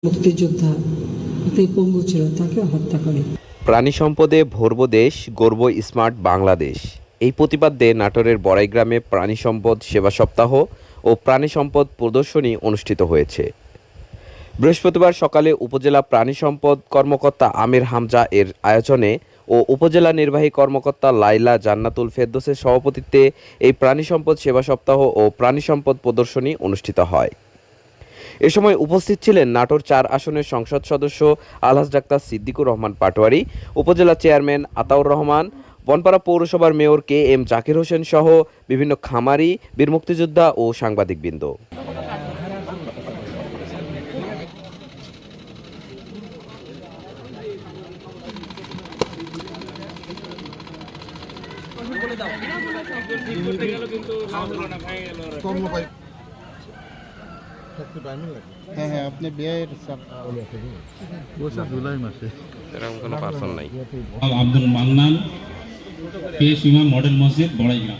মুক্তিযোদ্ধা তিনি পঙ্গু ছিল, তাকে হত্যা করে। প্রাণী সম্পদে ভরবো দেশ, গর্ব স্মার্ট বাংলাদেশ। এই প্রতিপাদ্যে নাটোরের বড়াইগ্রামে প্রাণী সম্পদ সেবা সপ্তাহ ও প্রাণী সম্পদ প্রদর্শনী অনুষ্ঠিত হয়েছে। বৃহস্পতিবার সকালে উপজেলা প্রাণী সম্পদ কর্মকর্তা আমির হামজা এর আয়োজনে ও উপজেলা নির্বাহী কর্মকর্তা লাইলা জান্নাতুল ফেরদৌসের সভাপতিত্বে এই প্রাণী সম্পদ সেবা সপ্তাহ ও প্রাণী সম্পদ প্রদর্শনী অনুষ্ঠিত হয়। এ সময় উপস্থিত ছিলেন নাটোর ৪ আসনের সংসদ সদস্য আলহাজ ডাক্তার সিদ্দিকুর রহমান পাটোয়ারি, উপজেলা চেয়ারম্যান আতাউর রহমান, বনপাড়া পৌরসভার mayor K M Zakir Hossain সহ বিভিন্ন খামারি, বীর মুক্তিযোদ্ধা ও সাংবাদিকবৃন্দ। হ্যাঁ আপনি বিয়ের জুলাই মাসে এরকম কোনো পার্সন নাই। আব্দুল মান্নান, পেশ ইমাম, মডেল মসজিদ, বড়াইগ্রাম।